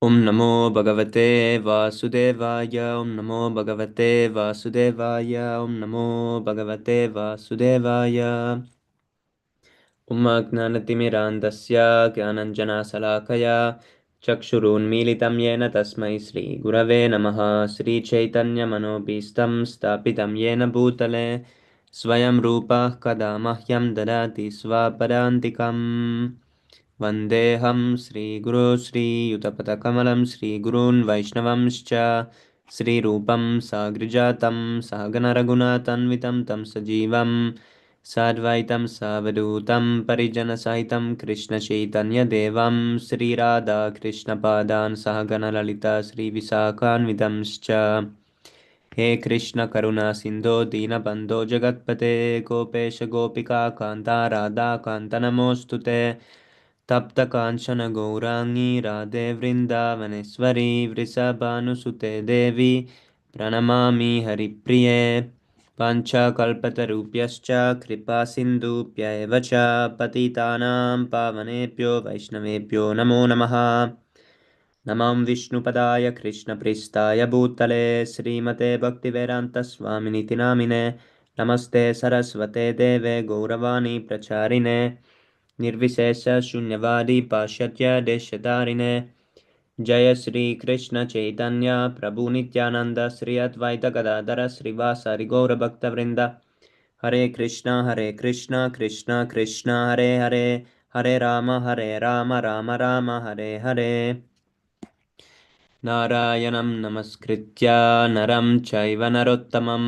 Om Namo Bhagavate Vasudevaya. Om Namo Bhagavate Vasudevaya. Om Namo Bhagavate Vasudevaya. Om Agnanatimirandasya Gyananjanasalakaya Chakshurunmilitam Yena Tasmai Sri Gurave Namaha. Sri Chaitanya Manobhistam Stapitam Yena Bhutale Swayam Rupa Kada Mahyam Dadati Swapadantikam. Vandeham Sri Guru Sri Yutapatakalam Sri Gurun Vaishnavamscha Sri Rupam Sagrijatam Sahagana Raghunathanvitam Tam Sajivam Sadvaitam Savadutam Parijana Sahitam Krishna Chaitanya Devam Sri Radha Krishna Padan Sahagana Lalita Sri Visakhanvitamscha He Krishna Karuna Sindho Dina Bandho Jagatpate Gopesha Gopika Kanta Radha Kanta Namostute तप्त कांचन गौरांगी राधे वृंदावनेश्वरी वृषभानुसुते देवी प्रणमामि हरिप्रिये पाञ्चकल्पतरुभ्यश्च कृपा सिन्धुभ्य एव च पतितानां पावनेभ्यो वैष्णवेभ्यो नमो नमः नमां विष्णुपदाय कृष्णप्रेष्ठाय भूतले श्रीमते भक्तिवेदान्तस्वामिनिति नामिने नमस्ते सरस्वते देवे गौरवाणी प्रचारिणे निर्विशेष शून्यवादी पाश्चात्य देशधारिणे जय श्री कृष्ण चैतन्य प्रभु नित्यानंद श्री अद्वैत गदाधर श्रीवासारि गौर भक्तवृंद हरे कृष्णा कृष्णा कृष्णा हरे हरे हरे राम राम राम हरे हरे नारायणं नमस्कृत्य नरं चैव नरोत्तमं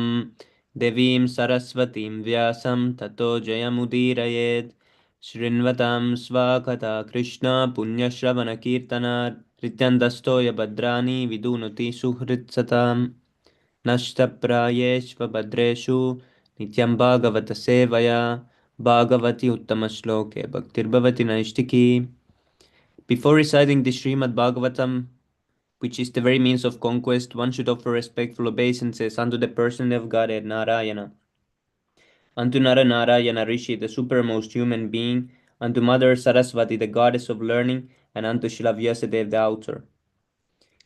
देवीं सरस्वतीं व्यासं ततो जयमुदीरयेत् शृण्वतां स्वाकथा कृष्ण पुण्यश्रवणकीर्तना नित्यन्तस्तोय भद्राणि विदुनुति सुहृत्सताम् नष्टप्रायेष्वभद्रेषु नित्यं भागवत सेवया भागवति उत्तमश्लोके भक्तिर्भवति नैष्टिकी. Before reciting the Śrīmad-Bhāgavatam, which is the very means of conquest, one should offer respectful obeisances unto the person of Godhead, Narayana, unto Nara Narayana Rishi, the supermost human being, unto Mother Saraswati, the goddess of learning, and unto Srila Vyasadeva, the author.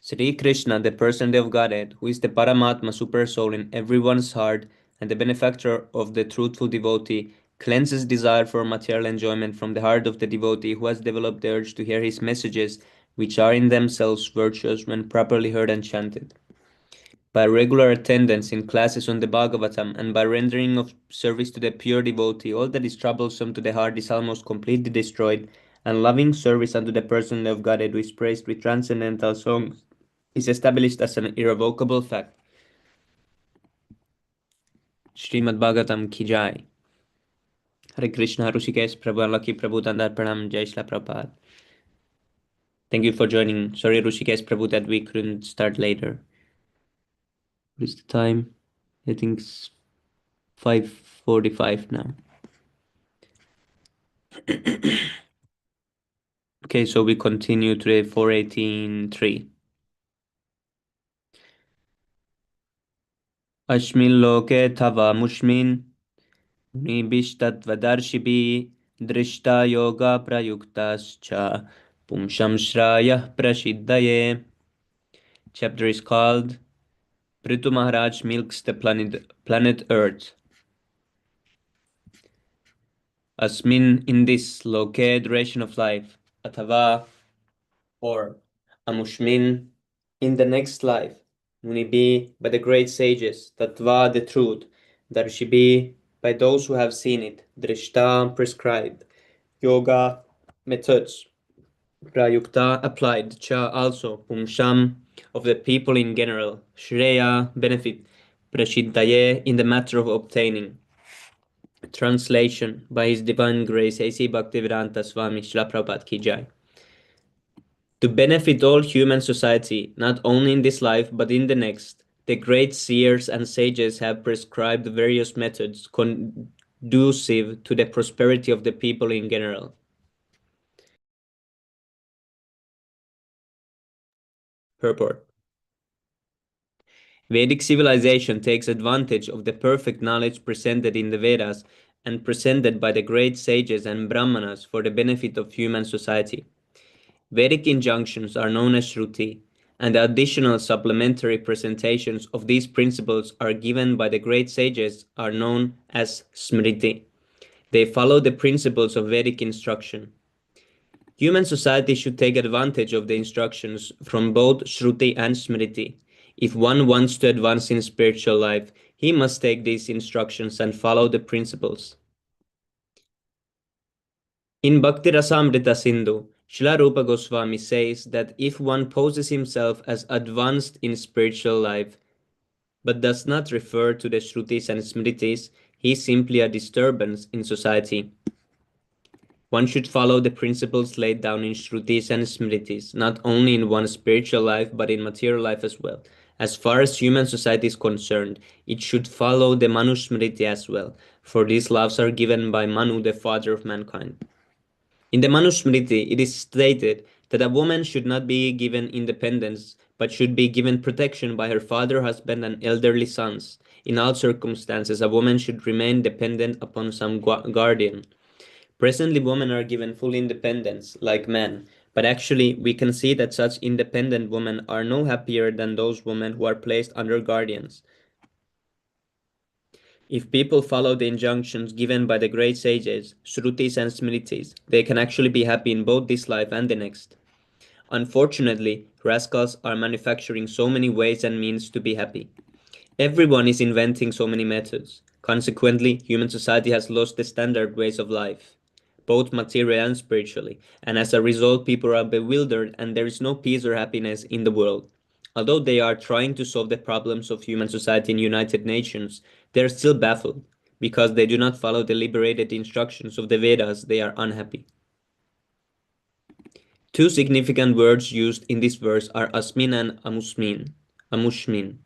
Sri Krishna, the person of Godhead, who is the Paramatma super soul in everyone's heart and the benefactor of the truthful devotee, cleanses desire for material enjoyment from the heart of the devotee who has developed the urge to hear his messages, which are in themselves virtuous when properly heard and chanted. By regular attendance in classes on the Bhagavatam and by rendering of service to the pure devotee, all that is troublesome to the heart is almost completely destroyed, and loving service unto the person of Godhead who is praised with transcendental songs is established as an irrevocable fact. Śrīmad-Bhāgavatam ki jai. Hare Krishna, Hrishikesh, Prabhu, Lucky Prabhu, Dandar Pranam, Jai Shri Prabhupada. Thank you for joining. Sorry, Hrishikesh Prabhu, that we couldn't start later. What is the time? I think it's 5:45 now. Okay, so we continue today 418.3. Ashmin loke tava mushmin nibishtatvadarshibhi drishta yoga prayuktascha pumsham shraya prashidaye. Chapter is called Prithu Maharaj milks the planet Earth. Asmin, in this loke, duration of life, atava, or amushmin, in the next life, munibi, by the great sages, tatva, the truth, darshibi, by those who have seen it, drishta, prescribed, yoga, methods, prayukta, applied, cha, also, pumsham, of the people in general, shreya, benefit, prashidaye, in the matter of obtaining. Translation by His Divine Grace A.C. Bhaktivedanta Swami Srila Prabhupada Ki Jai. To benefit all human society, not only in this life but in the next, the great seers and sages have prescribed various methods conducive to the prosperity of the people in general. Purport. Vedic civilization takes advantage of the perfect knowledge presented in the Vedas and presented by the great sages and Brahmanas for the benefit of human society. Vedic injunctions are known as Shruti, and the additional supplementary presentations of these principles are given by the great sages are known as Smriti. They follow the principles of Vedic instruction. Human society should take advantage of the instructions from both Shruti and Smriti. If one wants to advance in spiritual life, he must take these instructions and follow the principles. In Bhakti Rasamrita Sindhu, Srila Rupa Goswami says that if one poses himself as advanced in spiritual life, but does not refer to the Shrutis and Smritis, he is simply a disturbance in society. One should follow the principles laid down in Shrutis and Smritis, not only in one's spiritual life, but in material life as well. As far as human society is concerned, it should follow the Manu Smriti as well, for these laws are given by Manu, the father of mankind. In the Manu Smriti, it is stated that a woman should not be given independence, but should be given protection by her father, husband, and elderly sons. In all circumstances, a woman should remain dependent upon some guardian. Presently, women are given full independence, like men, but actually, we can see that such independent women are no happier than those women who are placed under guardians. If people follow the injunctions given by the great sages, Shrutis and Smritis, they can actually be happy in both this life and the next. Unfortunately, rascals are manufacturing so many ways and means to be happy. Everyone is inventing so many methods. Consequently, human society has lost the standard ways of life, both materially and spiritually, and as a result, people are bewildered and there is no peace or happiness in the world. Although they are trying to solve the problems of human society in United Nations, they are still baffled. Because they do not follow the liberated instructions of the Vedas, they are unhappy. Two significant words used in this verse are asmin and amusmin. Amushmin.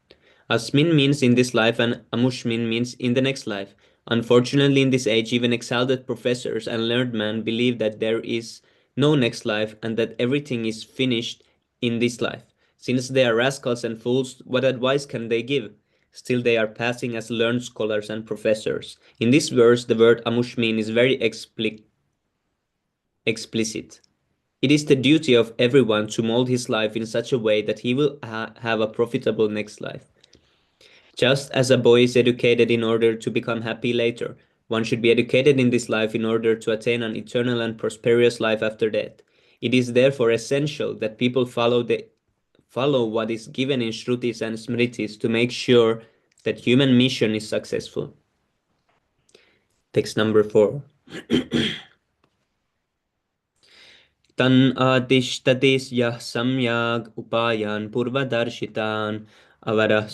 Asmin means in this life and amushmin means in the next life. Unfortunately, in this age, even exalted professors and learned men believe that there is no next life and that everything is finished in this life. Since they are rascals and fools, what advice can they give? Still, they are passing as learned scholars and professors. In this verse, the word amushmin is very explicit. It is the duty of everyone to mold his life in such a way that he will have a profitable next life. Just as a boy is educated in order to become happy later, one should be educated in this life in order to attain an eternal and prosperous life after death. It is therefore essential that people follow what is given in Shrutis and Smritis to make sure that human mission is successful. Text number 4. Tan atishtatis yah samyag upayan purvadarshitan avara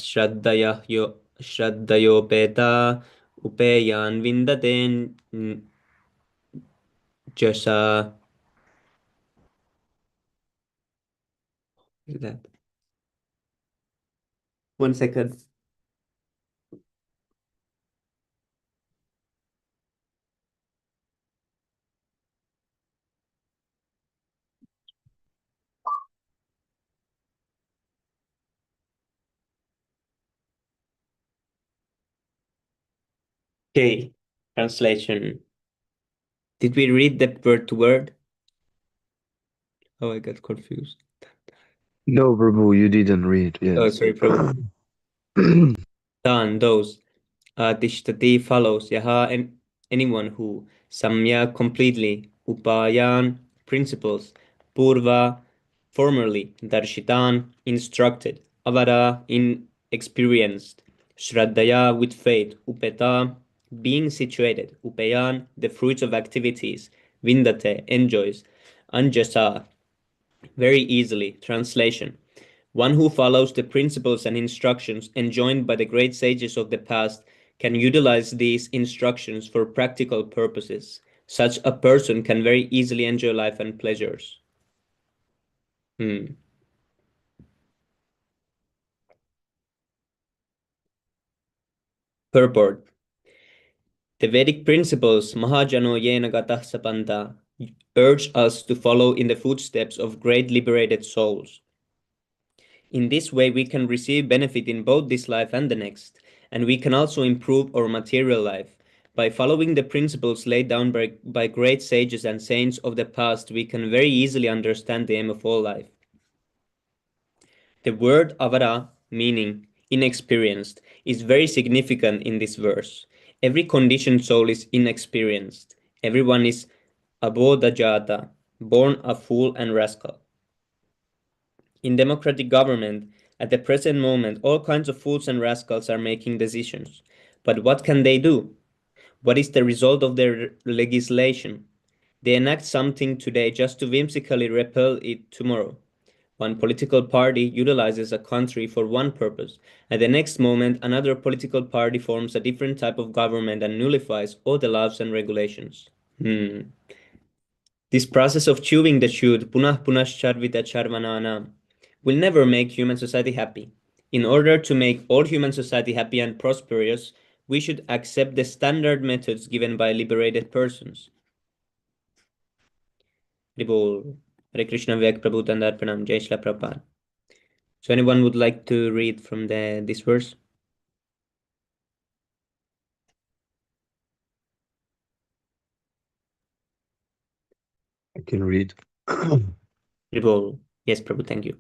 shraddayopeta upeyan vindaten jasa. Is that? One second. Okay, translation. Did we read the word to word? Oh, I got confused. No, Prabhu, you didn't read. Oh, Yes. sorry, Prabhu. Done, those. Tishtati follows. Yaha, and anyone who. Samya, completely. Upayan, principles. Purva, formerly. Darshitan, instructed. Avara, inexperienced. Shraddaya, with faith. Upeta, being situated. Upayan, the fruits of activities. Vindate, enjoys. Anjasa, very easily. Translation. One who follows the principles and instructions enjoined by the great sages of the past can utilize these instructions for practical purposes. Such a person can very easily enjoy life and pleasures. Purport. The Vedic principles Mahajano Yena Gatah Sapanta urge us to follow in the footsteps of great liberated souls. In this way, we can receive benefit in both this life and the next, and we can also improve our material life. By following the principles laid down by great sages and saints of the past, we can very easily understand the aim of all life. The word avara, meaning inexperienced, is very significant in this verse. Every conditioned soul is inexperienced. Everyone is abodhajata, born a fool and rascal. In democratic government, at the present moment, all kinds of fools and rascals are making decisions. But what can they do? What is the result of their legislation? They enact something today just to whimsically repel it tomorrow. One political party utilizes a country for one purpose. At the next moment, another political party forms a different type of government and nullifies all the laws and regulations. This process of chewing the chewed, punah punascharvita charvanana, will never make human society happy. In order to make all human society happy and prosperous, we should accept the standard methods given by liberated persons. Hare Krishna Vivek Prabhu Tandar Pranam Jai Shri Prabhupada. So anyone would like to read from this verse? I can read. Yes, Prabhu, thank you.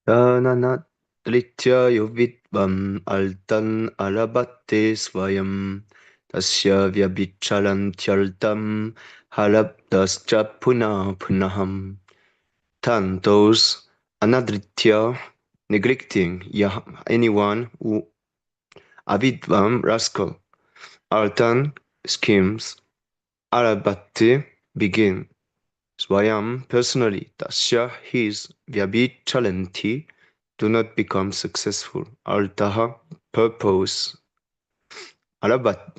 Tananatritya yuvitvam altan alabatte swayam tasya vyabhichalantyaltam halabdascha punaham. Tantos anadritya, neglecting anyone who avidvam, rascal, artan, schemes, alabatte, begin, swayam, personally, tasya, his, vyabhichalanti, do not become successful, altaha, purpose, alabdaha,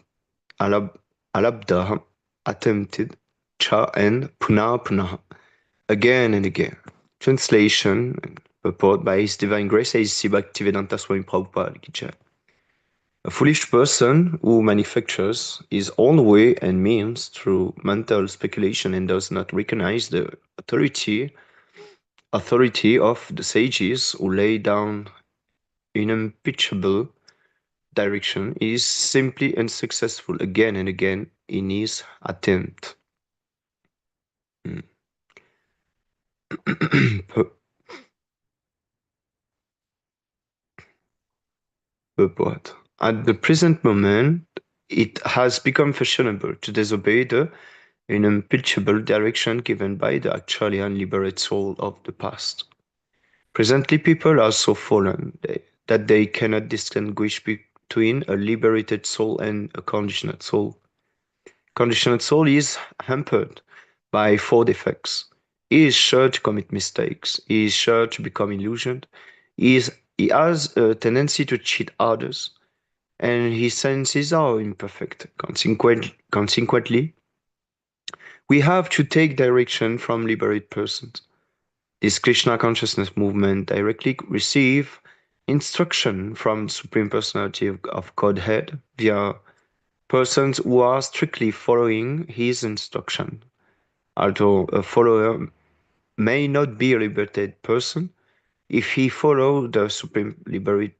attempted, cha, and punah, again and again. Translation and purport by His Divine Grace A.C. Bhaktivedanta Swami Prabhupada Ki Jai. A foolish person who manufactures his own way and means through mental speculation and does not recognize the authority of the sages who lay down unimpeachable direction is simply unsuccessful again and again in his attempt. Purport. At the present moment, it has become fashionable to disobey the unimpeachable direction given by the actually unliberated soul of the past. Presently, people are so fallen that they cannot distinguish between a liberated soul and a conditioned soul. Conditioned soul is hampered by four defects. He is sure to commit mistakes. He is sure to become illusioned. He has a tendency to cheat others, and his senses are imperfect. Consequently, we have to take direction from liberated persons. This Krishna consciousness movement directly receive instruction from the Supreme Personality of Godhead via persons who are strictly following his instruction. Although a follower may not be a liberated person, if he follows the Supreme Liberated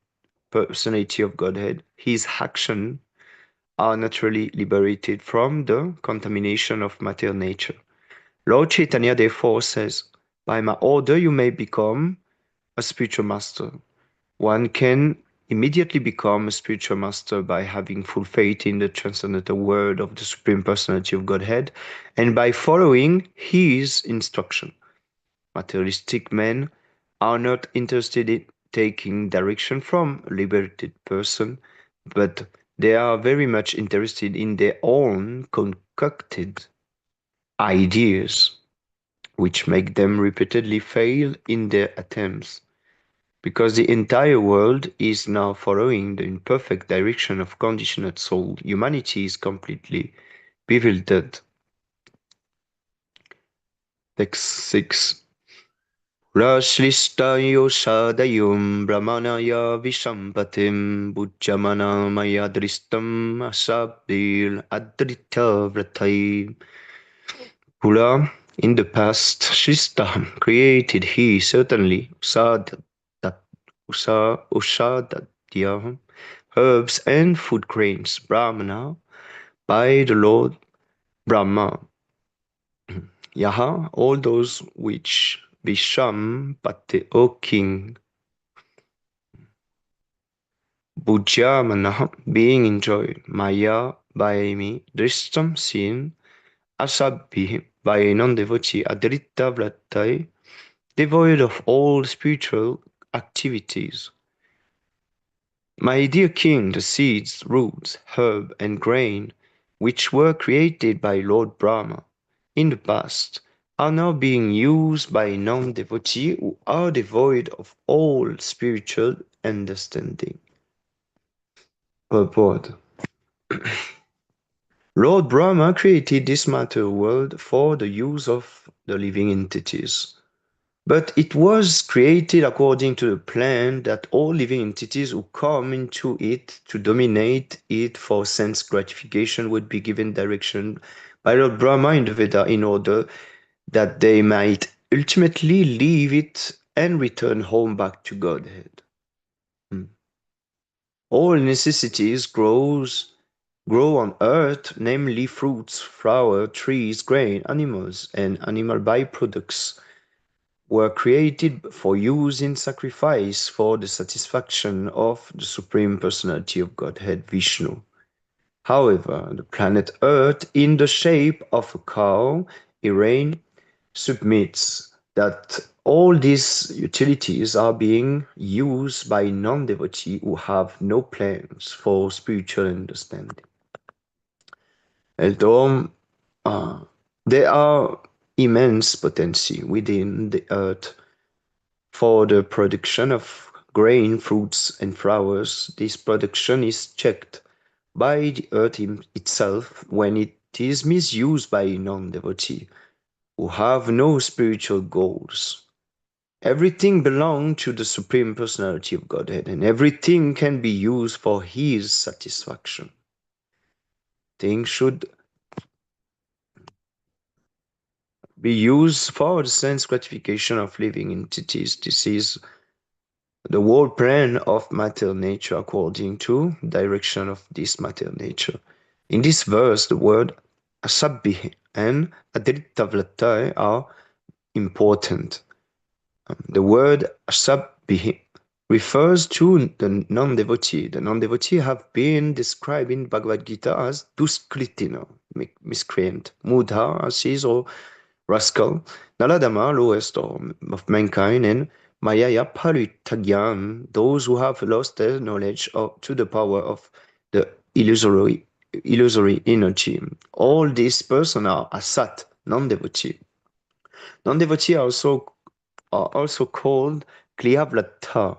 Personality of Godhead, his actions are naturally liberated from the contamination of material nature. Lord Chaitanya therefore says, by my order you may become a spiritual master. One can immediately become a spiritual master by having full faith in the transcendental word of the Supreme Personality of Godhead and by following his instruction. Materialistic men are not interested in taking direction from a liberated person, but they are very much interested in their own concocted ideas, which make them repeatedly fail in their attempts. Because the entire world is now following the imperfect direction of conditioned soul, humanity is completely bewildered. Text 6. Rashlishtayo shadayum brahmanaya vishampatim bujjamana maya dristam asabdil adrita vratai. Pula, in the past, Shrista created he certainly Ushadad deer, herbs and food grains, Brahmana, by the Lord Brahma. Yaha, all those which Visham Pate, O king, Bhujamana, being enjoyed, Maya, by me, Drishtam, seen, Asabhi, by a non-devotee, Adrita Vrattai, devoid of all spiritual activities. My dear king, the seeds, roots, herb, and grain, which were created by Lord Brahma in the past, are now being used by non-devotees who are devoid of all spiritual understanding. Purport. Lord Brahma created this matter world for the use of the living entities. But it was created according to the plan that all living entities who come into it to dominate it for sense gratification would be given direction by Lord Brahma in the Veda in order that they might ultimately leave it and return home back to Godhead. All necessities grow on earth, namely fruits, flowers, trees, grain, animals, and animal byproducts were created for use in sacrifice for the satisfaction of the Supreme Personality of Godhead, Vishnu. However, the planet Earth, in the shape of a cow, Irene, submits that all these utilities are being used by non-devotees who have no plans for spiritual understanding. Although there are immense potency within the earth for the production of grain, fruits, and flowers, this production is checked by the earth itself when it is misused by non-devotees who have no spiritual goals. Everything belongs to the Supreme Personality of Godhead, and everything can be used for His satisfaction. Things should be used for the sense gratification of living entities. This is the whole plan of matter nature according to direction of this matter nature. In this verse, the word asabhi and adrittavlatai are important. The word asabhi refers to the non-devotee. The non-devotee have been described in Bhagavad Gita as duskritina, miscreant, mudha, assis or rascal, Naladama, lowest of mankind, and Mayaya Paritagyan, those who have lost their knowledge to the power of the illusory energy. All these persons are asat, non-devotee. Non-devotee are also called Kliyavrata,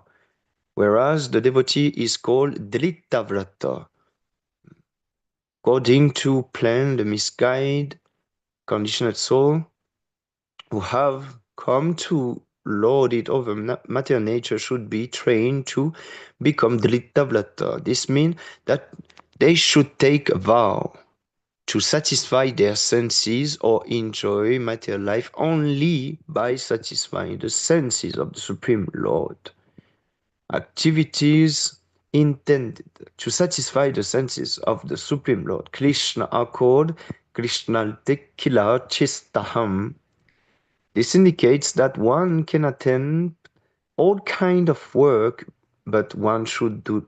whereas the devotee is called Dlittavrata. According to plan, the misguided, conditioned soul who have come to lord it over matter nature should be trained to become Dlittavrata. This means that they should take a vow to satisfy their senses or enjoy material life only by satisfying the senses of the Supreme Lord. Activities intended to satisfy the senses of the Supreme Lord Krishna are called Krishnaltekila Chistaham. This indicates that one can attend all kind of work, but one should do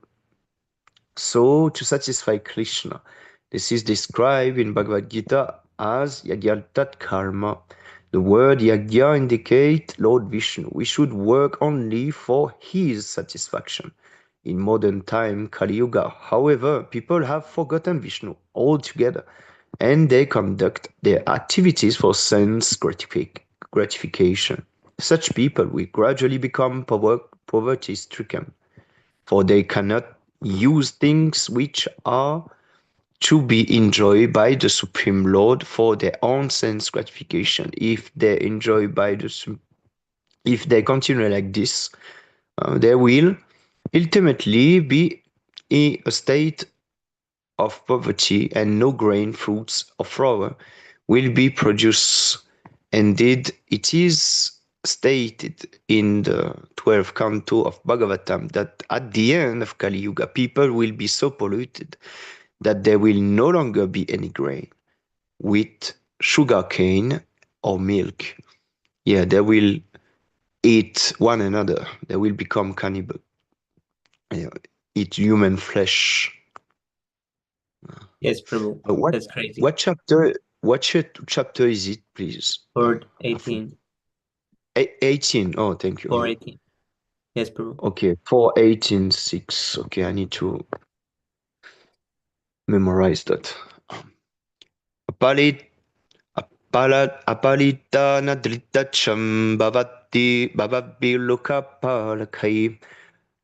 so to satisfy Krishna. This is described in Bhagavad Gita as Yagyartat Karma. The word Yagya indicates Lord Vishnu. We should work only for his satisfaction. In modern time, Kali Yuga, however, people have forgotten Vishnu altogether, and they conduct their activities for sense gratification. Such people will gradually become poverty-stricken, for they cannot use things which are to be enjoyed by the Supreme Lord for their own sense gratification. If they continue like this, they will ultimately be in a state of poverty, and no grain, fruits, or flower will be produced. Indeed, it is stated in the 12th Canto of Bhagavatam that at the end of Kali Yuga, people will be so polluted that there will no longer be any grain, wheat, sugar cane, or milk. Yeah, they will eat one another. They will become cannibal. Yeah, eat human flesh. Yes, Prabhu. What That's crazy. what chapter? What chapter is it, please? For I forgot. 18. 18. Oh, thank you. For 18. Yes, Prabhu. Okay, 4:18:6. Okay, I need to memorize that. Apalit apalitanadritacham bhavabhilokapalakai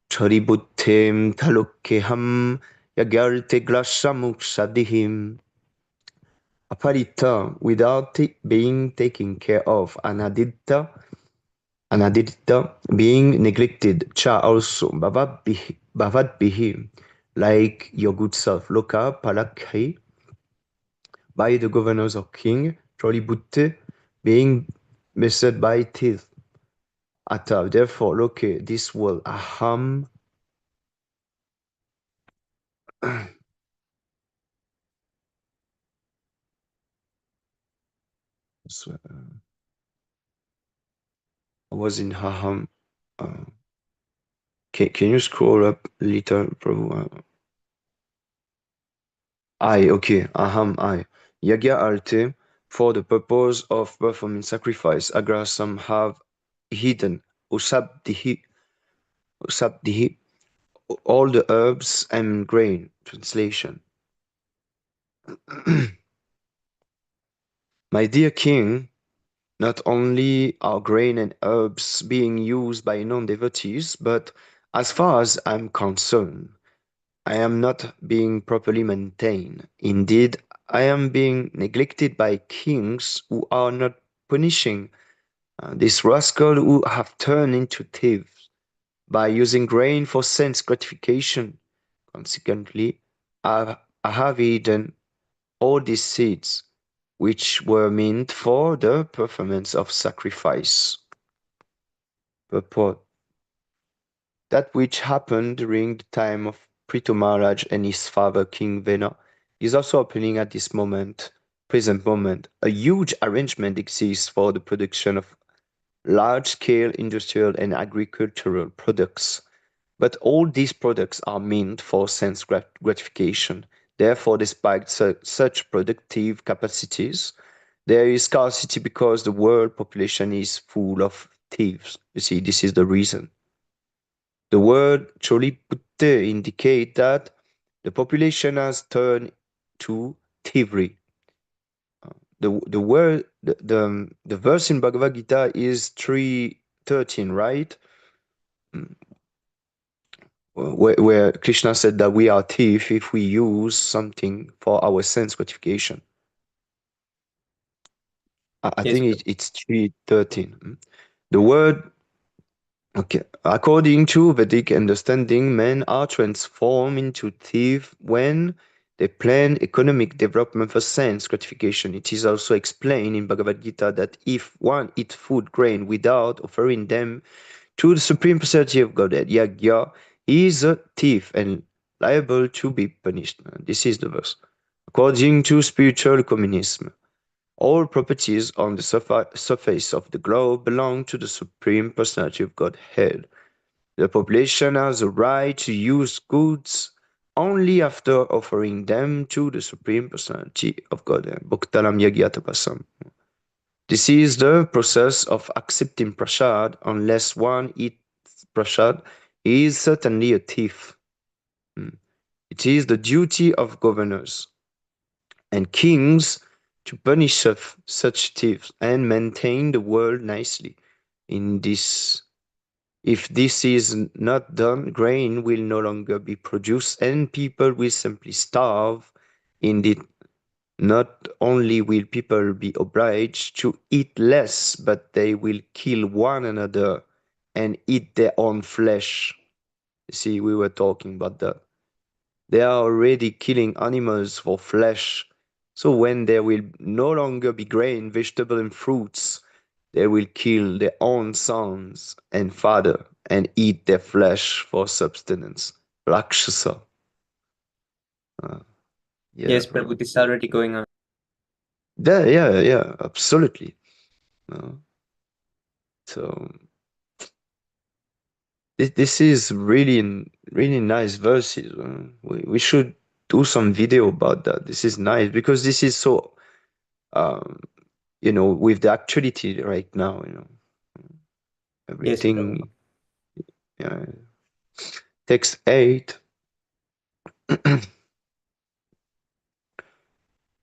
charibuddhem talokkeham yagyarteglasamuksadihim. Apalita, without being taken care of, anadita, being neglected, cha also, bhavadbihi, like your good self, loka palakhi, by the governors or king, trolibutte, being beset by teeth, ata, therefore, loke, this world, aham, so, I was in aham, can you scroll up a little, Prabhu? I, okay, aham, I. Yagya alte, for the purpose of performing sacrifice, agrasam have hidden, usabdihi, all the herbs and grain. Translation. My dear king, not only are grain and herbs being used by non-devotees, but as far as I'm concerned, I am not being properly maintained. Indeed, I am being neglected by kings who are not punishing these rascals who have turned into thieves by using grain for sense gratification. Consequently, I have eaten all these seeds which were meant for the performance of sacrifice. Purport. That which happened during the time of Prithu Maharaj and his father King Vena is also happening at this moment, present moment. A huge arrangement exists for the production of large-scale industrial and agricultural products. But all these products are meant for sense gratification. Therefore, despite such productive capacities, there is scarcity because the world population is full of thieves. You see, this is the reason. The word choliputte indicate that the population has turned to thievery. The word the verse in Bhagavad Gita is 3:13, right? Where Krishna said that we are thief if we use something for our sense gratification. I Yes, think Prabhu. it's 3:13. The word, okay, according to Vedic understanding, men are transformed into thief when they plan economic development for sense gratification. It is also explained in Bhagavad Gita that if one eats food grain without offering them to the supreme personality of Godhead, Yagya, he is a thief and liable to be punished. This is the verse. According to spiritual communism, all properties on the surface of the globe belong to the Supreme Personality of Godhead. The population has a right to use goods only after offering them to the Supreme Personality of Godhead. Bhaktalam Yagyatapasam. This is the process of accepting prasad. Unless one eats prasad, he is certainly a thief. It is the duty of governors and kings to punish such thieves and maintain the world nicely. In this, if this is not done, grain will no longer be produced and people will simply starve. Indeed, not only will people be obliged to eat less, but they will kill one another and eat their own flesh. See, we were talking about that. They are already killing animals for flesh. So when there will no longer be grain, vegetable, and fruits, they will kill their own sons and father and eat their flesh for subsistence. Rakshasa. Yeah, Yes, bro. Prabhu, this is already going on. Yeah, absolutely. So this is really nice verses. We should do some video about that. This is nice because this is so um, with the actuality right now. Yes, Prabhu. Everything. Yeah. Text 8.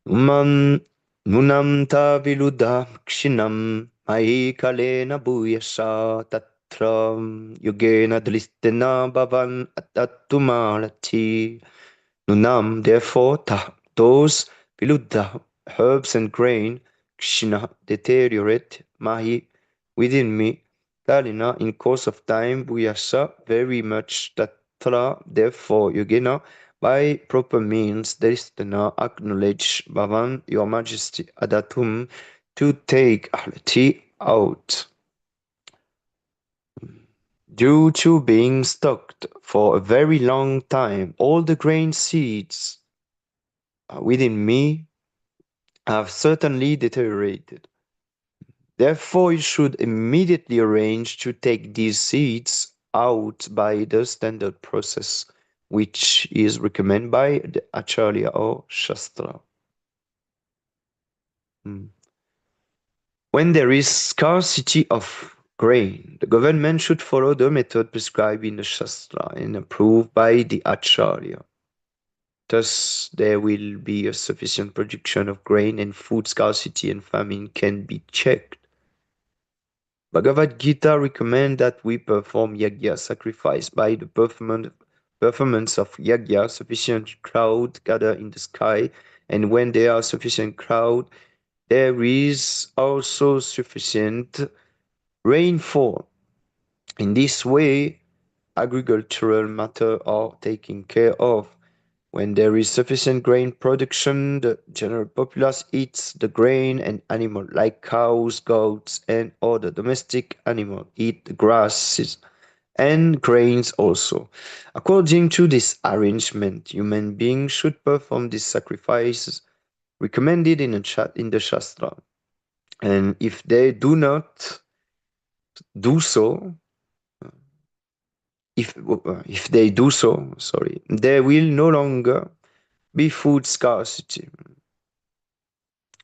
Nunam nunam ta viluddha kshinam mai kalena bhuyasha tatra yogena dlistena bhavan atattumalati. Nunam, therefore, those viluddha herbs and grain, kshina, deteriorate, mahi, within me, kalina, in course of time, bhuyasa, very much, tatra, therefore, yogena, by proper means, dharistana, acknowledge, bhavan, your majesty, adatum, to take ahlati out. Due to being stocked for a very long time, all the grain seeds within me have certainly deteriorated. Therefore, you should immediately arrange to take these seeds out by the standard process, which is recommended by the Acharya or Shastra. Hmm. When there is scarcity of grain, the government should follow the method prescribed in the Shastra and approved by the Acharya. Thus, there will be a sufficient production of grain and food scarcity and famine can be checked. Bhagavad Gita recommends that we perform yajna sacrifice by the performance of yajna, sufficient crowd gather in the sky, and when there are sufficient crowd, there is also sufficient rainfall. In this way, agricultural matter are taken care of. When there is sufficient grain production, the general populace eats the grain and animals like cows, goats, and other domestic animals eat the grasses and grains also. According to this arrangement, human beings should perform these sacrifices recommended in the Shastra. And if they do not do so, if they do so, sorry, there will no longer be food scarcity.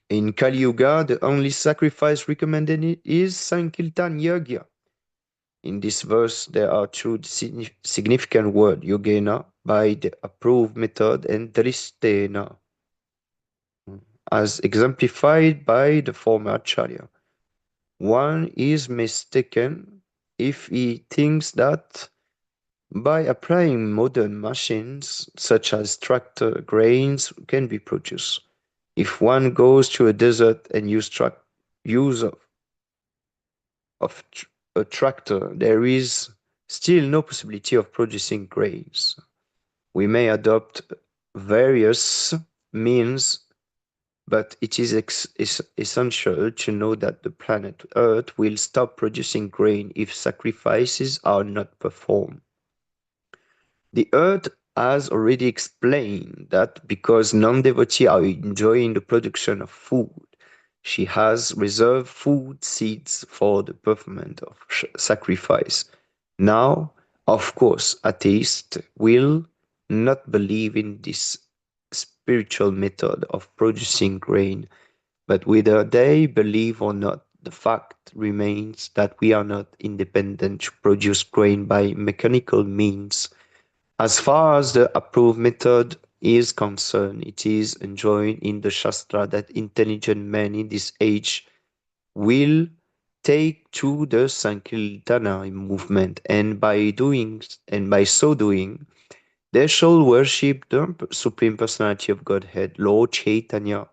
In Kali Yuga, the only sacrifice recommended is Sankirtan Yagya. In this verse, there are two significant words, Yogena, by the approved method, and Dristena, as exemplified by the former Acharya. One is mistaken if he thinks that by applying modern machines, such as tractor, grains can be produced. If one goes to a desert and use of a tractor, there is still no possibility of producing grains. We may adopt various means, but it is essential to know that the planet Earth will stop producing grain if sacrifices are not performed. The Earth has already explained that because non-devotees are enjoying the production of food, she has reserved food seeds for the performance of sacrifice. Now, of course, atheists will not believe in this spiritual method of producing grain, but whether they believe or not, the fact remains that we are not independent to produce grain by mechanical means. As far as the approved method is concerned, it is enjoined in the Shastra that intelligent men in this age will take to the Sankirtana movement, and by so doing, they shall worship the Supreme Personality of Godhead, Lord Chaitanya,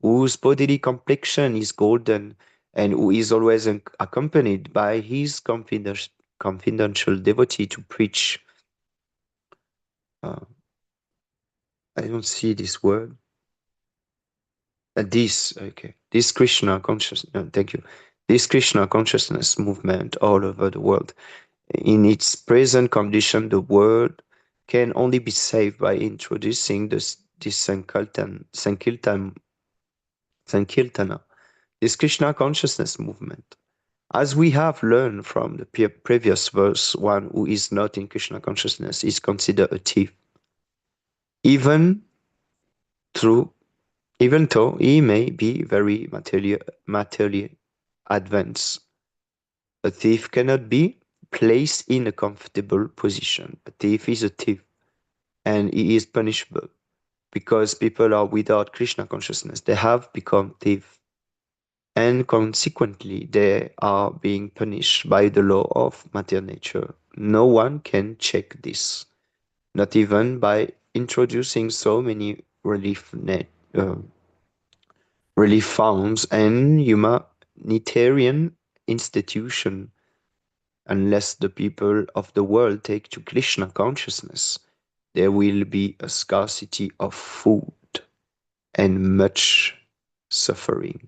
whose bodily complexion is golden and who is always accompanied by his confidential devotee to preach. Uh, I don't see this word. This, okay. This Krishna consciousness. No, thank you. This Krishna consciousness movement all over the world, in its present condition, the world can only be saved by introducing this Sankirtana, this Krishna consciousness movement. As we have learned from the previous verse, one who is not in Krishna consciousness is considered a thief, even through even though he may be very materially advanced. A thief cannot be placed in a comfortable position. A thief is a thief, and he is punishable because people are without Krishna consciousness. They have become thieves, and consequently, they are being punished by the law of matter nature. No one can check this, not even by introducing so many relief funds and humanitarian institutions. Unless the people of the world take to Krishna consciousness, there will be a scarcity of food and much suffering.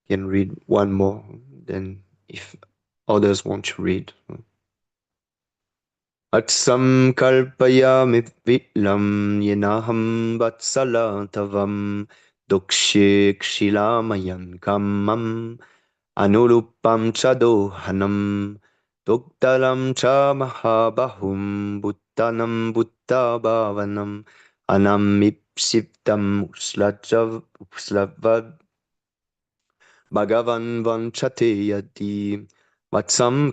Can read one more, then if others want to read. Atsam kalpayami vitlam yenaham vatsala tavam dokshe kshilamayan kamam anurupam cha dohanam duktalam cha mahabahum buttanam buttabhavanam anamipsiptam uslavad bhagavan vanchate yati vatsam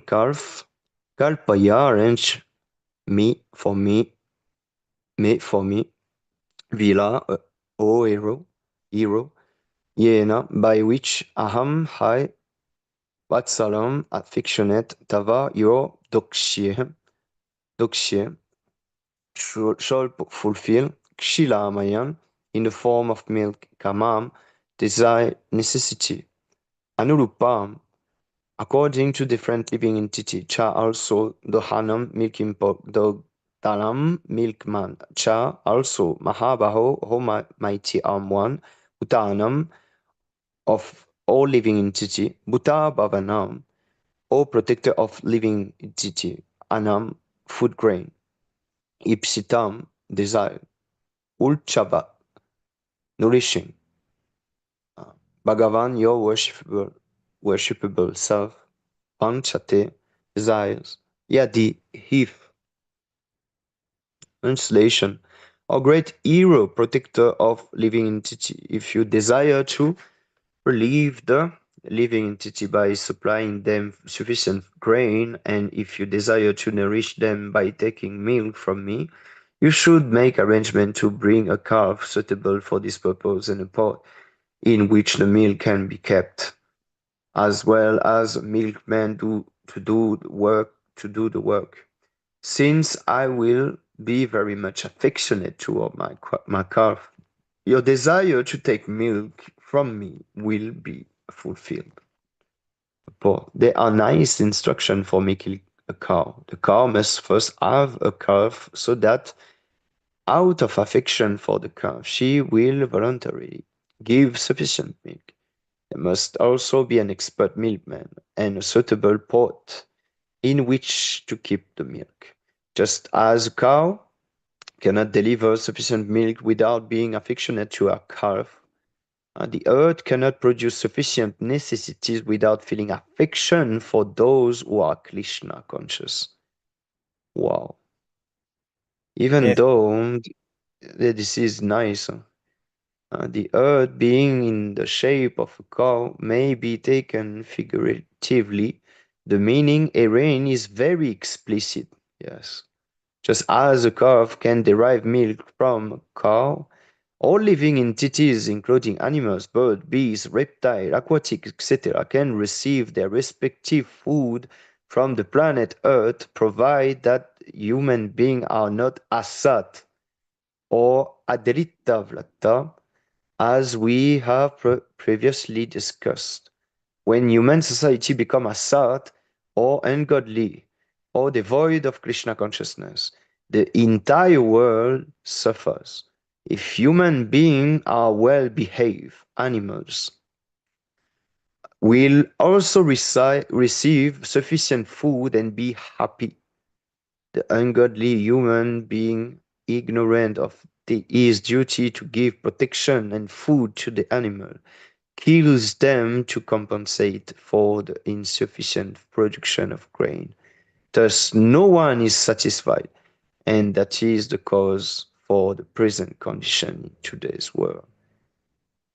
kalpaya arrange me for me vila o hero yena by which aham I vatsalam affectionate tava your dokshye shall fulfill kshilamayan in the form of milk kamam desire necessity anurupam according to different living entity cha also dohanam milking Talam milkman cha also mahabaho mighty arm one utanam of all living entity buta bhavanam O protector of living entity anam food grain ipsitam desire ulchava nourishing Bhagavan your worshipable self panchate desires yadi if Translation: O great hero, protector of living entity, if you desire to relieve the living entity by supplying them sufficient grain, and if you desire to nourish them by taking milk from me, you should make arrangement to bring a calf suitable for this purpose and a pot in which the milk can be kept, as well as a milkman to do the work. Since I will be very much affectionate toward my calf, your desire to take milk from me will be fulfilled. But there are nice instructions for making a cow. The cow must first have a calf so that out of affection for the calf, she will voluntarily give sufficient milk. There must also be an expert milkman and a suitable pot in which to keep the milk. Just as a cow cannot deliver sufficient milk without being affectionate to her calf, the earth cannot produce sufficient necessities without feeling affection for those who are Krishna conscious. Wow. Even Yes. though this is nice, the earth being in the shape of a cow may be taken figuratively. The meaning herein is very explicit. Yes. Just as a calf can derive milk from a cow, all living entities, including animals, birds, bees, reptiles, aquatic, etc., can receive their respective food from the planet Earth, provided that human beings are not asat or adritavlata, as we have previously discussed. When human society become asat or ungodly or devoid of Krishna consciousness, the entire world suffers. If human beings are well-behaved animals, will also receive sufficient food and be happy. The ungodly human being, ignorant of his duty to give protection and food to the animal, kills them to compensate for the insufficient production of grain. Thus, no one is satisfied, and that is the cause for the present condition in today's world.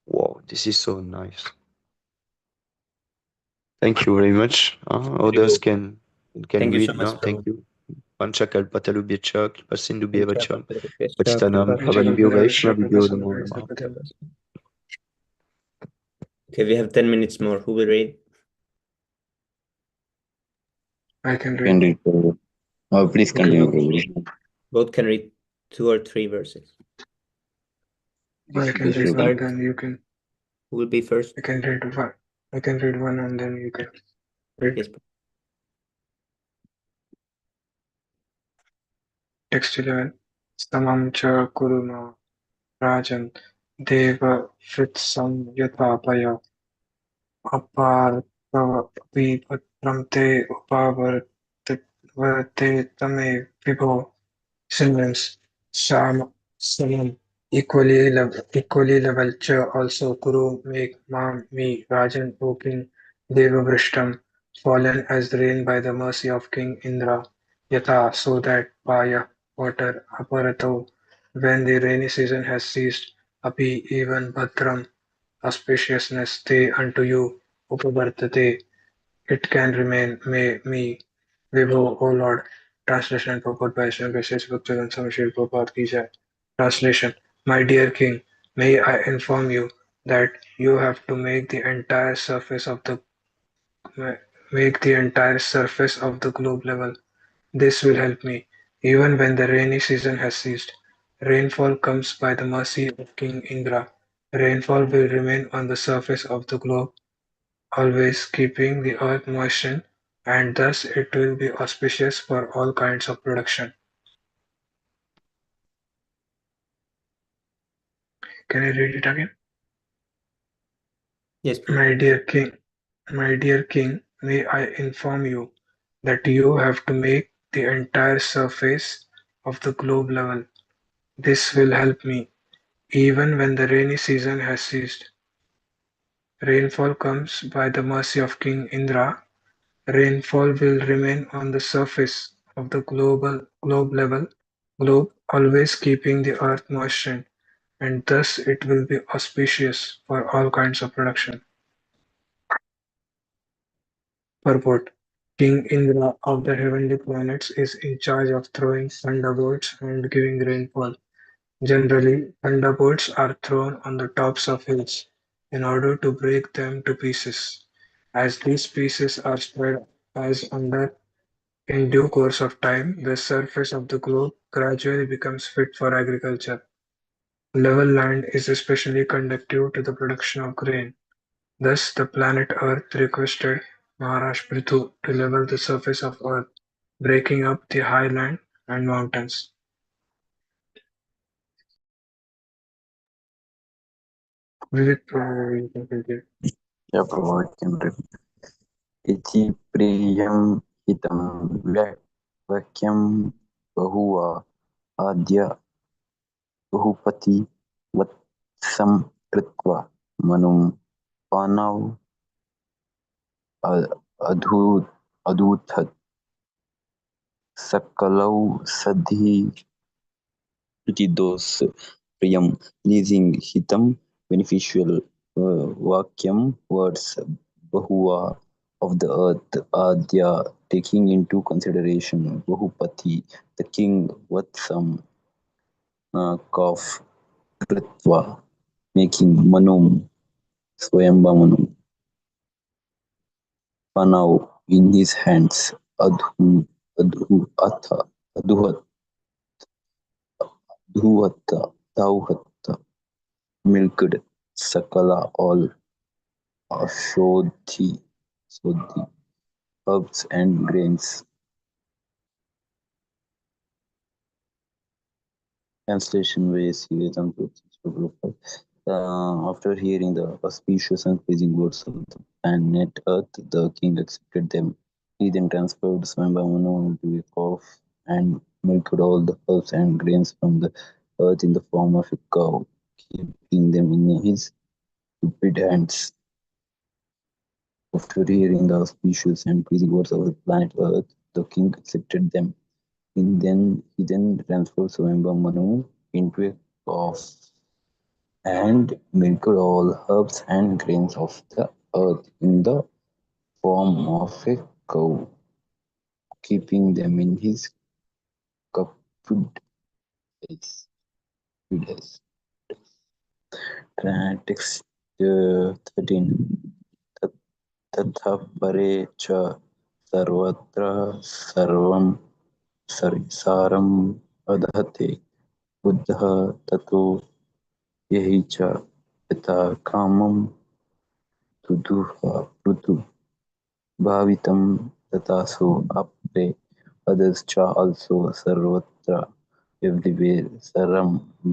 Wow, this is so nice. Thank you very much. Others can Thank you so read much, now. Thank Prabhu. you. Panchakalpatalubyach, Kripasindubyavacham, Panchakalpatarubyascha, Pachitanam Pavanibhyo Vaishnavibhyo Namo Kripasindubyascha. Namaha. Okay, we have 10 minutes more. Who will read? I can Can read. read, Prabhu. Please continue, Prabhu. Both can read 2 or 3 verses. I can Yes, read you one, can. then you can. Who will be first? I can read one. I can read one, and then you can read. Yes. Text 11. Samam cha kuruna rajan deva fritsam yathapaya apartavapipatram te upavarate tame vibho. Synonyms: samam, equally level cha, also kuru, make, mam, me, rajan, O king, deva vrishtam, fallen as rain by the mercy of King Indra, yatha, so that, paya, water, aparato, when the rainy season has ceased, api, even, bhatram, auspiciousness, te, unto you, upavartate, it can remain, may, me, vibho, O Lord. Translation and purport by Sri Mrs. Bhaktivedanta Swami Srila Prabhupada Ki Jai. Translation: My dear King, may I inform you that you have to make the entire surface of the globe level. This will help me, even when the rainy season has ceased. Rainfall comes by the mercy of King Indra. Rainfall will remain on the surface of the globe, always keeping the earth moistened, and thus it will be auspicious for all kinds of production. Can I read it again? Yes, please. My dear King, may I inform you that you have to make the entire surface of the globe level. This will help me, even when the rainy season has ceased. Rainfall comes by the mercy of King Indra. Rainfall will remain on the surface of the globe, always keeping the earth moistened, and thus it will be auspicious for all kinds of production. Purport: King Indra of the heavenly planets is in charge of throwing thunderbolts and giving rainfall. Generally, thunderbolts are thrown on the tops of hills in order to break them to pieces. As these pieces are spread as under in due course of time, the surface of the globe gradually becomes fit for agriculture. Level land is especially conducive to the production of grain. Thus, the planet Earth requested Maharaj Prithu to level the surface of Earth, breaking up the high land and mountains. Vivek, you can continue. Yeah, Prabhu, I can read. Iti priyam hitam vakyam bahuva adya bahupati vatsam kritva manum panav aduthat sakalau sadhi dos priyam, pleasing, hitam, beneficial, vakyam, words, bahuva, of the earth, adya, taking into consideration, bahupati, the king, vatsam, calf, kritva, making, manum, swayamba manum, panav, in his hands, adhuhatha, dauhatha, milked, sakala, all, Shodhi, herbs and grains. Translation by C.V. Canto. After hearing the auspicious and pleasing words of the planet Earth, the king accepted them. He then transferred Swayambhava into a calf and milked all the herbs and grains from the earth in the form of a cow, keeping them in his stupid hands. After hearing the auspicious and pleasing words of the planet Earth, the king accepted them. He then transferred Swayambhava into a calf and milked all herbs and grains of the earth in the form of a cow, keeping them in his cupped eyes. Text 13. ततः परे च सर्वत्र सर्वं सारं वदते बुद्धः ततो यहि च यथा कामं पृथु भावितं तथा so apre others cha also sarvatra everywhere saram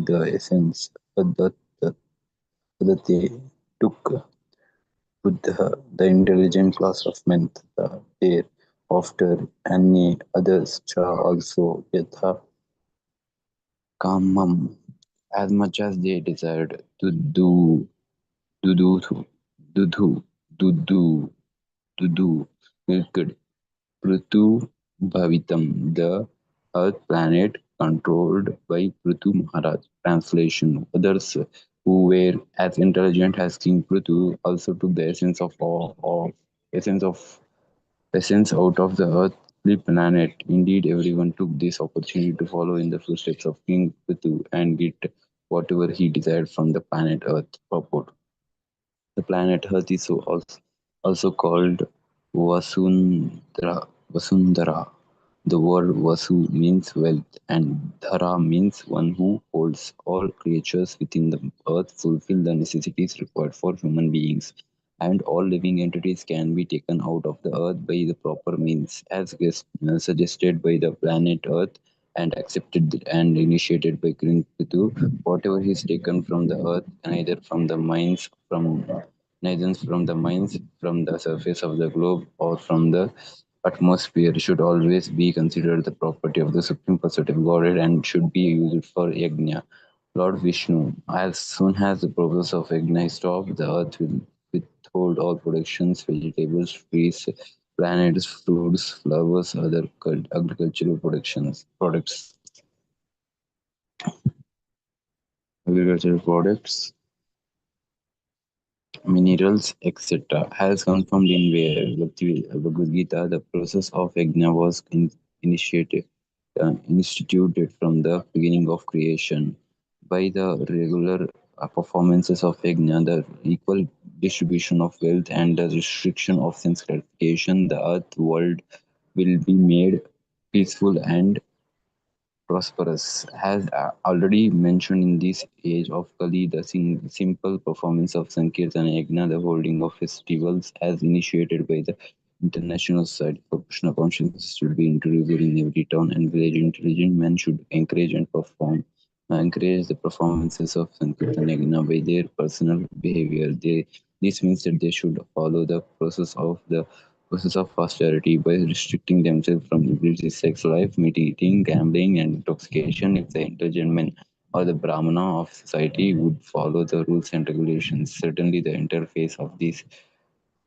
the essence adate took buddha the intelligent class of men tata there after any others cha also yatha kamam as much as they desired to do to do to do to do milked Prithu Bhavitam, the earth planet controlled by Prithu Maharaj. Translation: others who were as intelligent as King Prithu also took the essence of essence out of the earthly planet. Indeed, everyone took this opportunity to follow in the footsteps of King Prithu and get whatever he desired from the planet Earth. Purport: the planet Earth is also called Vasundhara. The word Vasu means wealth, and Dhara means one who holds. All creatures within the earth fulfill the necessities required for human beings, and all living entities can be taken out of the earth by the proper means, as suggested by the planet Earth and accepted and initiated by King Pitu. Whatever is taken from the earth, neither from the mines, from the surface of the globe, or from the atmosphere, should always be considered the property of the Supreme Personality of Godhead and should be used for yajna. Lord Vishnu, as soon as the process of yajna is stopped, the earth will withhold all productions, vegetables, trees, planets, fruits, flowers, other agricultural products, minerals, etc. As confirmed in Bhagavad Gita, the process of yajna was instituted from the beginning of creation. By the regular performances of yajna, the equal distribution of wealth, and the restriction of sense gratification, the earth world will be made peaceful and prosperous. As already mentioned, in this age of Kali, the simple performance of Sankirtan Yajna, the holding of festivals as initiated by the International Society for Krishna Consciousness, should be introduced in every town and village. Intelligent men should encourage the performances of Sankirtan Yajna by their personal behavior. This means that they should follow the process of austerity by restricting themselves from illicit sex life, meat eating, gambling, and intoxication. If the intelligent men or the Brahmana of society would follow the rules and regulations, certainly the interface of this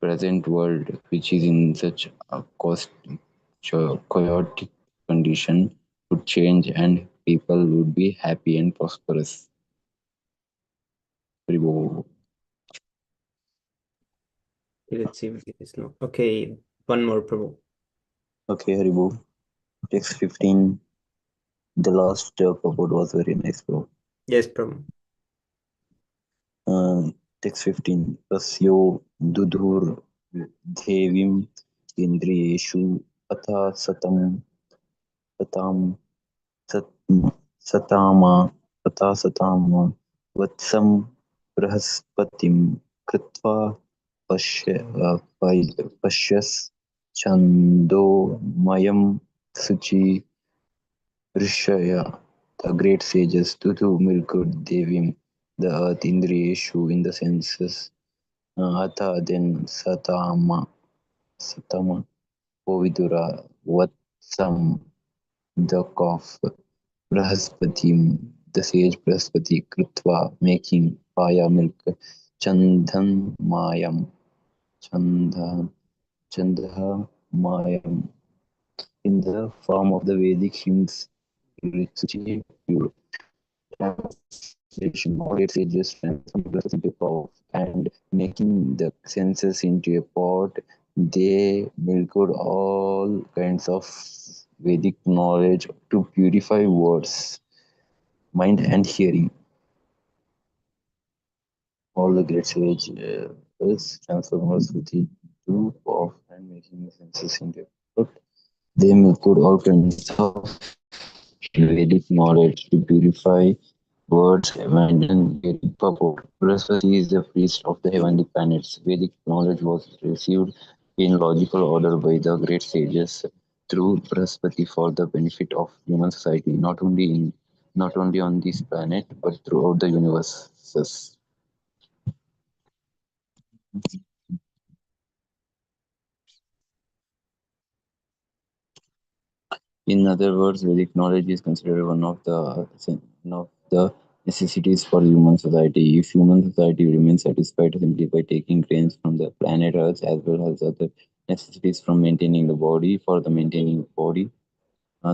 present world, which is in such a chaotic condition, would change and people would be happy and prosperous. Haribo. Let's see if it is now. Okay, one more, Prabhu. Okay, Haribo. Text 15. The last purport was very nice, bro. Yes, Prabhu. Text 15. Tasyo dudhur devim indriyeshu atha satam satama vatsam brahaspatim kritva pashyas chando mayam suchi rishaya the great sages Tutu Milkud Devim, the earth Indriyeshu in the senses, Atha then Satama, Povidura, Vatsam, the cough, Brahaspatim, the sage Brahaspati, Krutva, making Paya milk, Chandhan Mayam, Chandhan, Chandha Mayam, in the form of the Vedic hymns, Ruchi pure. Translation: great sages transform glass into a pot, and making the senses into a pot, they milked all kinds of Vedic knowledge to purify words, mind, and hearing. All the great sages transform Sruti to of and making the senses into a pot. They milked all kinds of Vedic knowledge to purify words, mind, and hearing. Purport: Brihaspati is the priest of the heavenly planets. Vedic knowledge was received in logical order by the great sages through Brihaspati for the benefit of human society, not only on this planet but throughout the universes. In other words, Vedic knowledge is considered one of the necessities for human society. If human society remains satisfied simply by taking grains from the planet Earth as well as other necessities from maintaining the body for the maintaining body,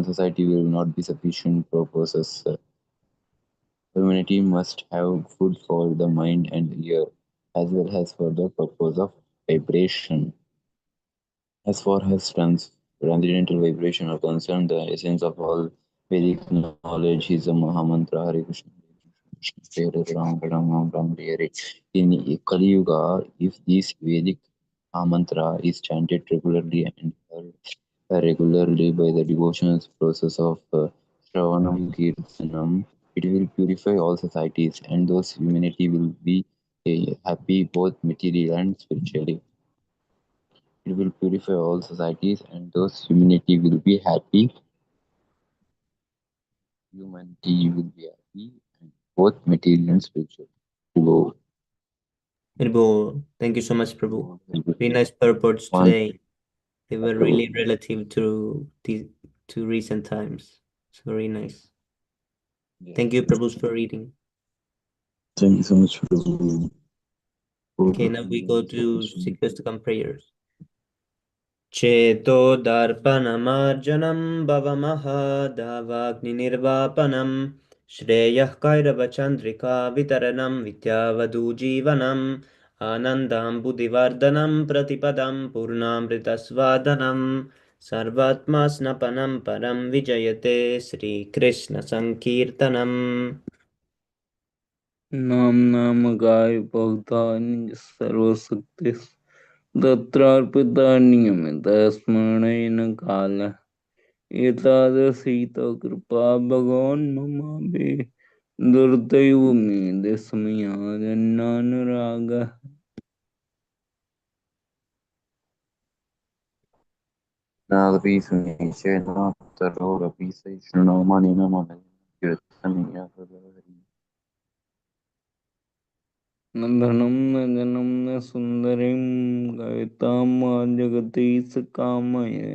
society will not be sufficient purposes. Humanity must have food for the mind and ear as well as for the purpose of vibration. As far as transcendental vibration are concerned, the essence of all Vedic knowledge is a Mahamantra Hare Krishna, Krishna, Hare Ram, Ram Ram, Ram Hare. In Kali Yuga, if this Vedic mantra is chanted regularly and heard regularly by the devotional process of Shravanam Kirtanam, it will purify all societies and those humanity will be happy both materially and spiritually. It will purify all societies and thus humanity will be happy. Humanity will be happy and both material and spiritual. Prabhu, Prabhu, thank you so much, Prabhu. Very nice purports one today. They were Prabhu. really relative to recent times. So very nice. Thank you, Prabhu, for reading. Thank you so much, Prabhu. Okay, now we go to Sikhistakam prayers. Cheto darpanamarjanam bhavamaha nirvapanam Shreyah Kairavachandrika Vitaranam Vidyavadu Jivanam Anandam Buddhivardhanam Pratipadam Purnamritasvadanam Sarvatma Snapanam Param Vijayate Sri Krishna Sankirtanam. नाम नाम गाय बहुधानि सर्वशक्ति तत्रार्पिता नियमित स्मरणेन कालः एतादृशीत कृपा भगवान् ममापि दुर्दैव मे दशमयाजन्यानुरागः Nagapi Sunisha Taro Rapi Saishno Manina Manan Kirtaniya Hari. न धनं न जनं न सुन्दरीं गयतां मा जगति स कामये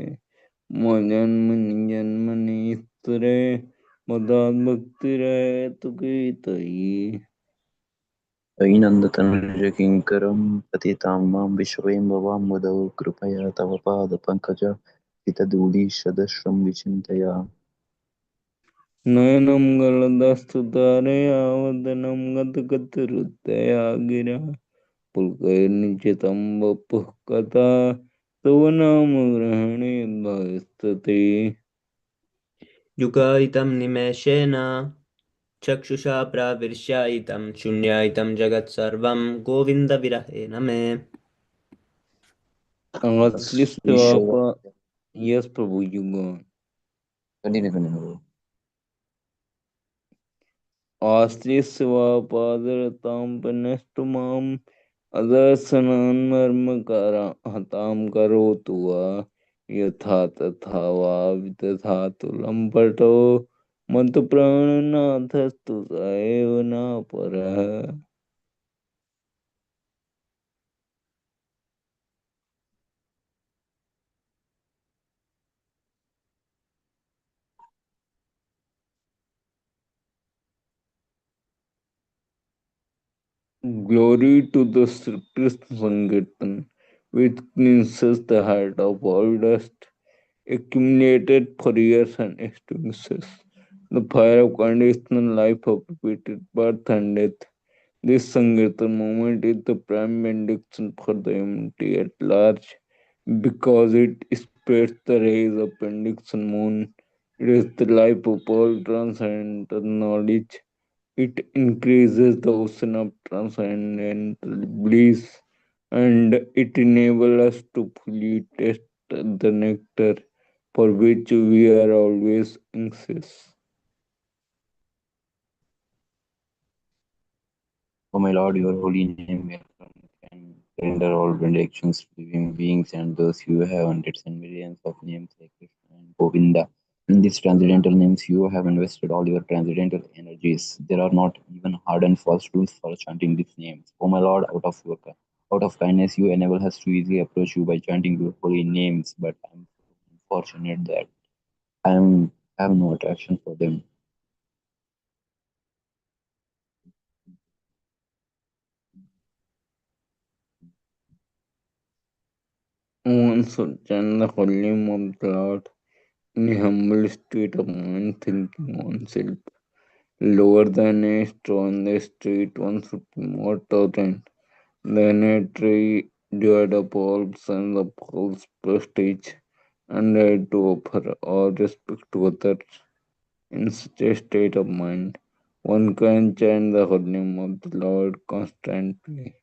मजन्मनि जन्मनि स्तरे मदाद्भक्तिरेतु गीतये Ainandatanja Kinkaram Patitam Mam Vishwaim Bhavam Mudau Krupaya Tava Pada Pankaja Hitaduli Shadashram Vichintaya. नयनं गलदस्तुतारया वदनं गदगदहृदया गिरा पुलकैर्निचितं वपुः कथा तव नाम ग्रहणे भविष्यति Yugaitam Nimeshena Chakshusha Pravirshaitam Shunyaitam Jagat Sarvam Govinda Virahena Me. Avatrisvapa. Yes, Prabhu, you go on. Continue. आश्रिस्वापादरतां पनष्टुमाम् अदर्शनान् मर्मकरा करोतु वा यथा तथा वा विदधातु लम्पटो मत प्राणनाथस्तु स एव न परः. Glory to the Krishna Sankirtan, which cleanses the heart of all dust accumulated for years and extinguishes the fire of conditional life of repeated birth and death. This Sankirtan movement is the prime benediction for the humanity at large because it spreads the rays of benediction moon. It is the life of all transcendental knowledge. It increases the ocean of transcendental bliss and it enables us to fully taste the nectar for which we are always anxious. O my Lord, your holy name can render all benedictions to living beings and those you have hundreds and millions of names like Krishna and Govinda. In these transcendental names, you have invested all your transcendental energies. There are not even hard and fast rules for chanting these names. O my Lord, out of kindness, you enable us to easily approach you by chanting your holy names. But I'm fortunate that have no attraction for them. One should chant the holy name of the Lord in a humble state of mind, thinking oneself lower than a straw in the street. One should be more tolerant than a tree devoid of all signs of false prestige, and ready to offer all respect to others. In such a state of mind, one can chant the holy name of the Lord constantly.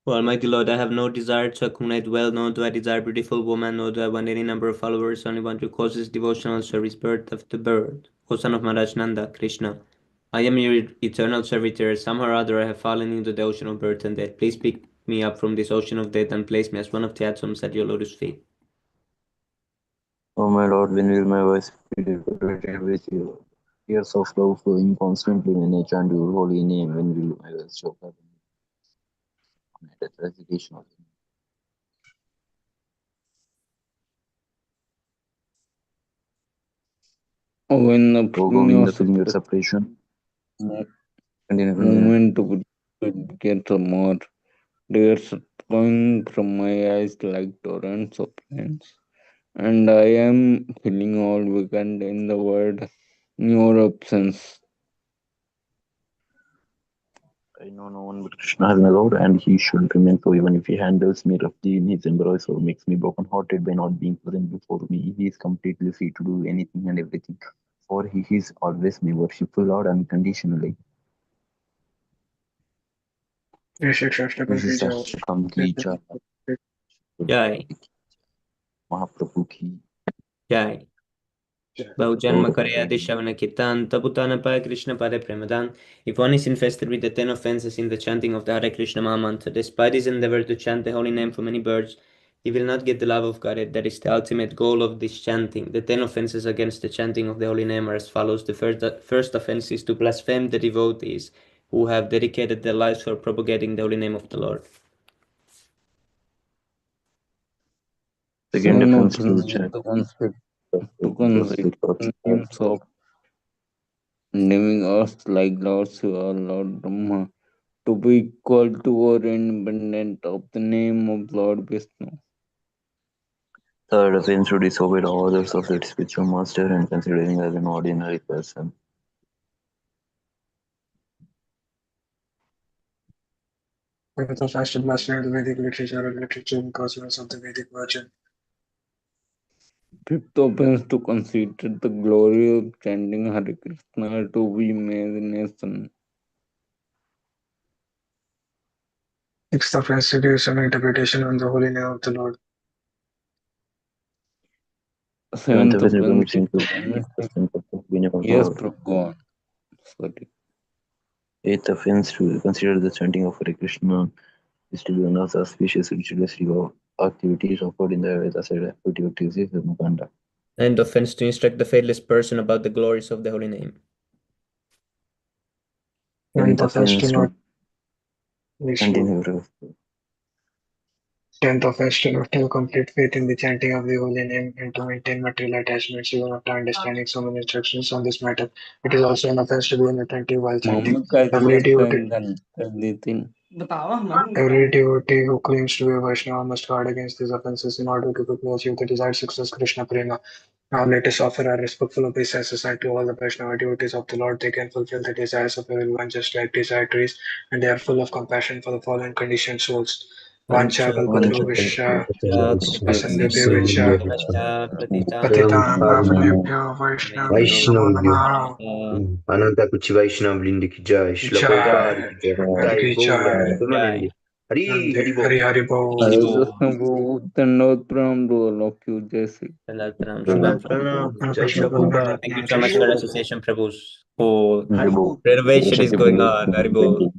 O Almighty Lord, I have no desire to accumulate wealth, nor do I desire beautiful woman, nor do I want any number of followers, only want to cause this devotional service birth after birth. O son of Maharaj Nanda, Krishna, I am your eternal servitor. Somehow or other I have fallen into the ocean of birth and death. Please pick me up from this ocean of death and place me as one of the atoms at your lotus feet. O my Lord, when will my voice be decorated with your tears of love flowing constantly when I chant your holy name? When will my voice choke up in my death recitation of your When the name? O feeling Govinda, of feeling your separation, separation. Continue. movement to get more tears flowing from my eyes like torrents of rains. And I am feeling all weakened in the world in your absence. I know no one but Krishna has my Lord, and he should remain so even if he handles me roughly in his embrace or makes me broken-hearted by not being present before me. He is completely free to do anything and everything, for he is always my worshipful Lord unconditionally. Vishishastakam ki jai. Jai, Mahaprabhu ki Jai. Bahujana Makarya Dishavana Kirtan, Tabutana Pai Krishna Pade Premadan. If one is infested with the 10 offenses in the chanting of the Hare Krishna Mahamantra, despite his endeavor to chant the holy name for many birds, he will not get the love of God. That is the ultimate goal of this chanting. The 10 offenses against the chanting of the holy name are as follows. The first offense is to blaspheme the devotees who have dedicated their lives for propagating the holy name of the Lord. second Son of offense to chant to conceit names of naming us like Lord Shiva, Lord Brahma, to be equal to or independent of the name of Lord Vishnu. third offense to disobey the orders of the spiritual master and considering as an ordinary person. With the fast blasphemy of the Vedic literature or literature in cosmos of the Vedic version. Fifth offense to consider the glory of chanting Hare Krishna to be imagination. Sixth offense to give some interpretation on the holy name of the Lord. Seventh Seventh offense to offense commit is sin to yes, Lord. Prabhu. Sorry. Eighth offense to consider the chanting of Hare Krishna is to be one of the auspicious ritualistic activities offered in the Veda said activities is Karmakanda. And offense to instruct the faithless person about the glories of the holy name. And offense to not Continue. 10th offense to not have complete faith in the chanting of the holy name and to maintain material attachments even after understanding so many instructions on this matter. It is also an offense to be inattentive while chanting. Every devotee who claims to be a Vaishnava must guard against these offenses in order to quickly achieve the desired success, Krishna Prema. Now let us offer our respectful obeisances unto all the Vaishnava devotees of the Lord. They can fulfill the desires of everyone just like desire trees, and they are full of compassion for the fallen conditioned souls. Vancha kalpatarubhishya pasandebhyo patitanam pavanebhyo Vaishnavabhyo namo namaha. Ananta Kuchi Vaishnav Lindi ki jai, Shila Prabhupada ki jai, Prabhupada ki Jai Gaur jai. Premanandi. Hari Bol. Hari Hari Bol. Pranam, Pranam, Jai Shila Prabhupada. Thank you so much for association, Prabhu. Oh, renovation is going on. Haribol.